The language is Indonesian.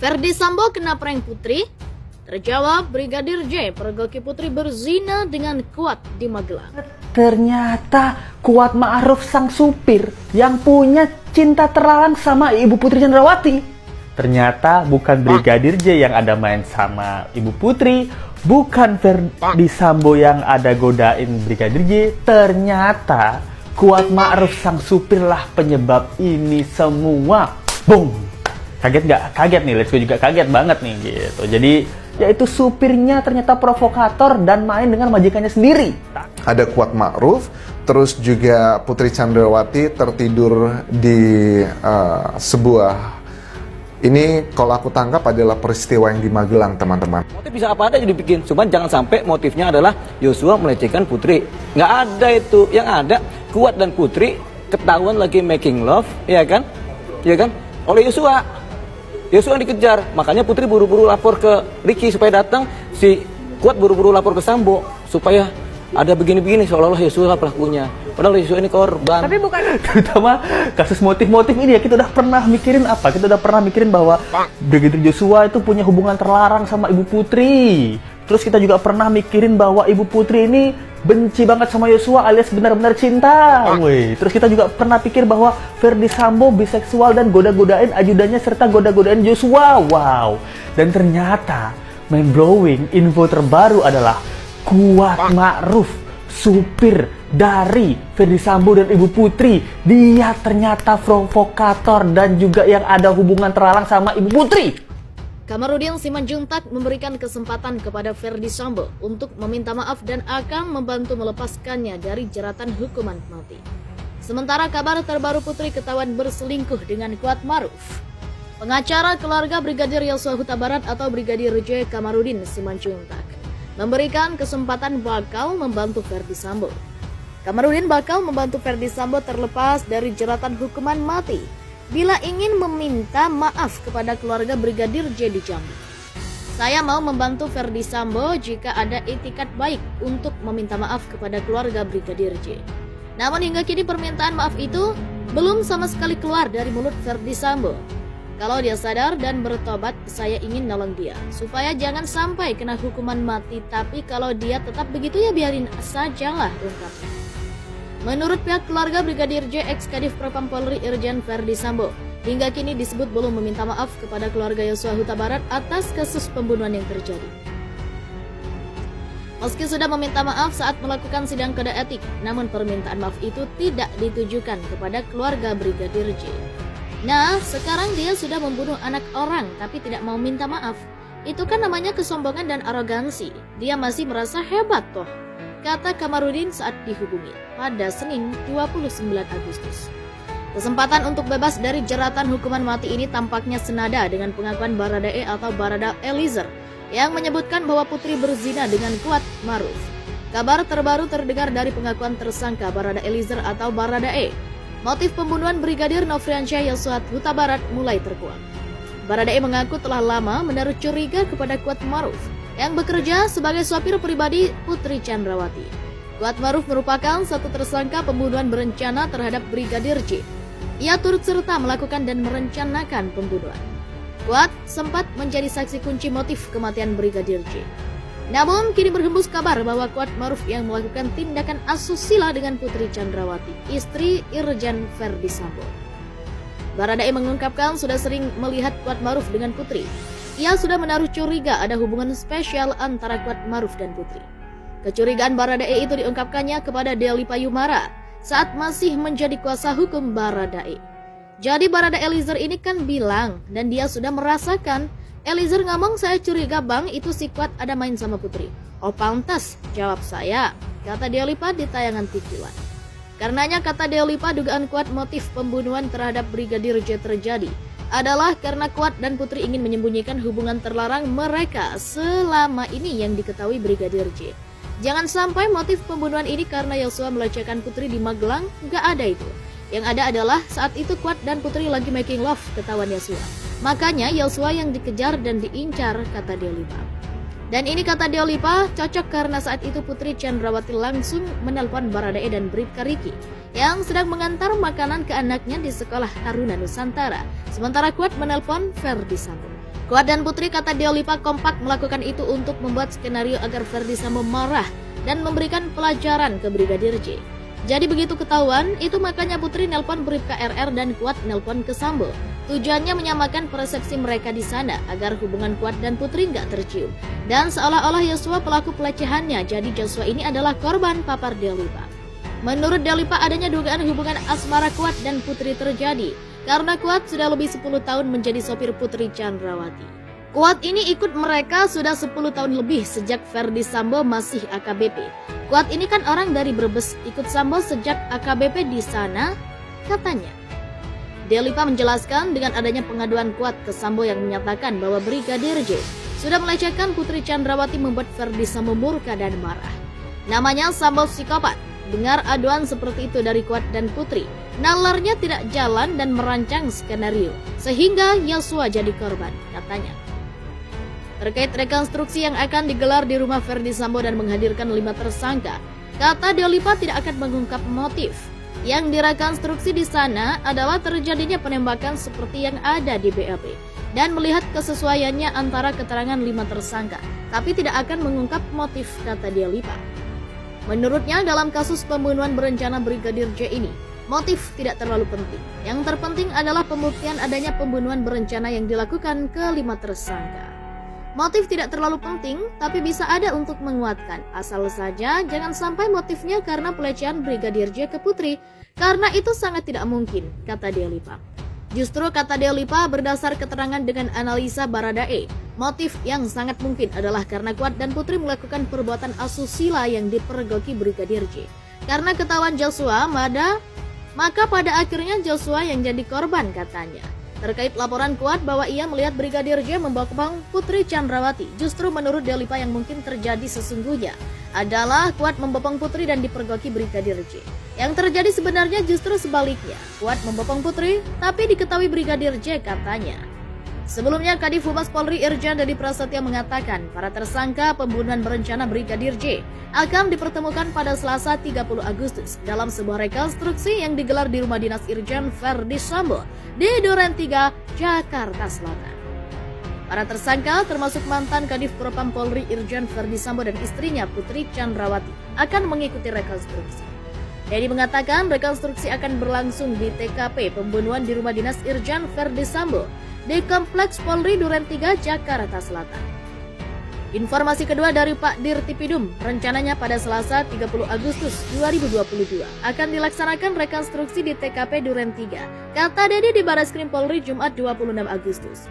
Ferdi Sambo kena prank Putri? Terjawab, Brigadir J pergoki Putri berzina dengan Kuat di Magelang. Ternyata Kuat Ma'ruf sang supir yang punya cinta terlarang sama Ibu Putri Chandrawati. Ternyata bukan Brigadir J yang ada main sama Ibu Putri, bukan Ferdi Sambo yang ada godain Brigadir J. Ternyata Kuat Ma'ruf sang supir lah penyebab ini semua. Boom! Kaget nggak? Kaget nih, Let's Go juga kaget banget nih gitu. Jadi yaitu supirnya ternyata provokator dan main dengan majikannya sendiri. Ada Kuat Ma'ruf, terus juga Putri Chandrawati tertidur di sebuah, ini kalau aku tangkap adalah peristiwa yang di Magelang, teman-teman. Motif bisa apa aja dibikin, cuman jangan sampai motifnya adalah Yosua melecehkan Putri. Nggak ada itu, yang ada Kuat dan Putri ketahuan lagi making love, ya kan? Ya kan? Oleh Yosua. Yosua yang dikejar, makanya Putri buru-buru lapor ke Ricky supaya datang, si Kuat buru-buru lapor ke Sambo supaya ada begini-begini seolah-olah Yosua lah pelakunya. Padahal Yosua ini korban. Tapi bukan. Terutama kasus motif-motif ini ya, kita udah pernah mikirin apa? Kita udah pernah mikirin bahwa Brigadir Joshua itu punya hubungan terlarang sama Ibu Putri. Terus kita juga pernah mikirin bahwa Ibu Putri ini benci banget sama Yosua alias benar-benar cinta. Woi, terus kita juga pernah pikir bahwa Ferdi Sambo biseksual dan goda-godain ajudannya serta goda-godain Joshua. Wow. Dan ternyata mind blowing info terbaru adalah Kuat Ma'ruf, supir dari Ferdi Sambo dan Ibu Putri, dia ternyata provokator dan juga yang ada hubungan terlarang sama Ibu Putri. Kamarudin Simanjuntak memberikan kesempatan kepada Ferdi Sambo untuk meminta maaf dan akan membantu melepaskannya dari jeratan hukuman mati. Sementara kabar terbaru Putri ketahuan berselingkuh dengan Kuat Ma'ruf. Pengacara keluarga Brigadir Yosua Huta Barat atau Brigadir J Kamarudin Simanjuntak memberikan kesempatan bakal membantu Ferdi Sambo. Kamarudin bakal membantu Ferdi Sambo terlepas dari jeratan hukuman mati bila ingin meminta maaf kepada keluarga Brigadir J di Jambi. Saya mau membantu Ferdi Sambo jika ada itikat baik untuk meminta maaf kepada keluarga Brigadir J. Namun hingga kini permintaan maaf itu belum sama sekali keluar dari mulut Ferdi Sambo. Kalau dia sadar dan bertobat, saya ingin nolong dia supaya jangan sampai kena hukuman mati. Tapi kalau dia tetap begitu ya biarin sajalah, ungkapnya. Menurut pihak keluarga Brigadir J, ex-Kadif Propam Polri Irjen Ferdi Sambo, hingga kini disebut belum meminta maaf kepada keluarga Yosua Huta Barat atas kasus pembunuhan yang terjadi. Meski sudah meminta maaf saat melakukan sidang kode etik, namun permintaan maaf itu tidak ditujukan kepada keluarga Brigadir J. Nah, sekarang dia sudah membunuh anak orang tapi tidak mau minta maaf. Itu kan namanya kesombongan dan arogansi. Dia masih merasa hebat toh, kata Kamarudin saat dihubungi pada Senin 29 Agustus. Kesempatan untuk bebas dari jeratan hukuman mati ini tampaknya senada dengan pengakuan Baradae atau Barada Eliezer yang menyebutkan bahwa Putri berzina dengan Kuat Ma'ruf. Kabar terbaru terdengar dari pengakuan tersangka Barada Eliezer atau Baradae. Motif pembunuhan Brigadir Nofriansyah Yosua Huta Barat mulai terkuak. Baradae mengaku telah lama menaruh curiga kepada Kuat Ma'ruf yang bekerja sebagai sopir pribadi Putri Chandrawati. Kuat Ma'ruf merupakan satu tersangka pembunuhan berencana terhadap Brigadir J. Ia turut serta melakukan dan merencanakan pembunuhan. Kuat sempat menjadi saksi kunci motif kematian Brigadir J. Namun kini berhembus kabar bahwa Kuat Ma'ruf yang melakukan tindakan asusila dengan Putri Chandrawati, istri Irjen Ferdi Sambo. Baradae mengungkapkan sudah sering melihat Kuat Ma'ruf dengan Putri. Ia sudah menaruh curiga ada hubungan spesial antara Kuat Ma'ruf dan Putri. Kecurigaan Baradae itu diungkapkannya kepada Deli Payumara saat masih menjadi kuasa hukum Baradae. Jadi Barada Eliezer ini kan bilang dan dia sudah merasakan. Eliezer ngomong, saya curiga bang itu si Kuat ada main sama Putri. Oh pantas, jawab saya, kata Delipa di tayangan TV One. Karenanya kata Delipa dugaan Kuat motif pembunuhan terhadap Brigadir J terjadi adalah karena Kuat dan Putri ingin menyembunyikan hubungan terlarang mereka selama ini yang diketahui Brigadir J. Jangan sampai motif pembunuhan ini karena Yosua melecehkan Putri di Magelang, nggak ada itu. Yang ada adalah saat itu Kuat dan Putri lagi making love, ketahuan Yosua. Makanya Yosua yang dikejar dan diincar, kata Delipa. Dan ini kata Delipa cocok karena saat itu Putri Chandrawati langsung menelpon Baradae dan Bribka Riki yang sedang mengantar makanan ke anaknya di sekolah Taruna Nusantara. Sementara Kuat menelpon Ferdi Sambo. Kuat dan Putri, kata Deolipa, kompak melakukan itu untuk membuat skenario agar Ferdi Sambo marah dan memberikan pelajaran ke Brigadir J. Jadi begitu ketahuan, itu makanya Putri nelpon Bribka RR dan Kuat nelpon ke Sambo. Tujuannya menyamakan persepsi mereka di sana agar hubungan Kuat dan Putri nggak tercium. Dan seolah-olah Yosua pelaku pelecehannya, jadi Joshua ini adalah korban, papar Deolipa. Menurut Deolipa, adanya dugaan hubungan asmara Kuat dan Putri terjadi karena Kuat sudah lebih 10 tahun menjadi sopir Putri Chandrawati. Kuat ini ikut mereka sudah 10 tahun lebih sejak Ferdi Sambo masih AKBP. Kuat ini kan orang dari Brebes, ikut Sambo sejak AKBP di sana, katanya. Deolipa menjelaskan dengan adanya pengaduan Kuat ke Sambo yang menyatakan bahwa Brigadir J sudah melecehkan Putri Chandrawati membuat Ferdi Sambo murka dan marah. Namanya Sambo psikopat. Dengar aduan seperti itu dari Kuat dan Putri, nalarnya tidak jalan dan merancang skenario, sehingga Yosua jadi korban, katanya. Terkait rekonstruksi yang akan digelar di rumah Ferdi Sambo dan menghadirkan 5 tersangka, kata Deolipa tidak akan mengungkap motif. Yang direkonstruksi di sana adalah terjadinya penembakan seperti yang ada di BAP, dan melihat kesesuaiannya antara keterangan 5 tersangka, tapi tidak akan mengungkap motif, kata Deolipa. Menurutnya, dalam kasus pembunuhan berencana Brigadir J ini, motif tidak terlalu penting. Yang terpenting adalah pembuktian adanya pembunuhan berencana yang dilakukan ke 5 tersangka. Motif tidak terlalu penting, tapi bisa ada untuk menguatkan. Asal saja jangan sampai motifnya karena pelecehan Brigadir J ke Putri, karena itu sangat tidak mungkin, kata Deolipa. Justru, kata Deolipa, berdasar keterangan dengan analisa Baradae, motif yang sangat mungkin adalah karena Kuat dan Putri melakukan perbuatan asusila yang dipergoki Brigadir J. Karena ketahuan Joshua, maka pada akhirnya Joshua yang jadi korban, katanya. Terkait laporan Kuat bahwa ia melihat Brigadir J membopong Putri Chandrawati, justru menurut Deolipa yang mungkin terjadi sesungguhnya adalah Kuat membopong Putri dan dipergoki Brigadir J. Yang terjadi sebenarnya justru sebaliknya, Kuat membopong Putri, tapi diketahui Brigadir J, katanya. Sebelumnya, Kadif Humas Polri Irjen Dedi Prasetyo mengatakan para tersangka pembunuhan berencana Brigadir J akan dipertemukan pada Selasa 30 Agustus dalam sebuah rekonstruksi yang digelar di rumah dinas Irjen Ferdi Sambo di Duren 3, Jakarta Selatan. Para tersangka termasuk mantan Kadif Propam Polri Irjen Ferdi Sambo dan istrinya Putri Chandrawati akan mengikuti rekonstruksi. Dedi mengatakan rekonstruksi akan berlangsung di TKP pembunuhan di rumah dinas Irjen Ferdi Sambo di Kompleks Polri Duren 3, Jakarta Selatan. Informasi kedua dari Pak Dirtipidum, rencananya pada Selasa 30 Agustus 2022 akan dilaksanakan rekonstruksi di TKP Duren 3, kata Dedi di Barreskrim Polri Jumat 26 Agustus.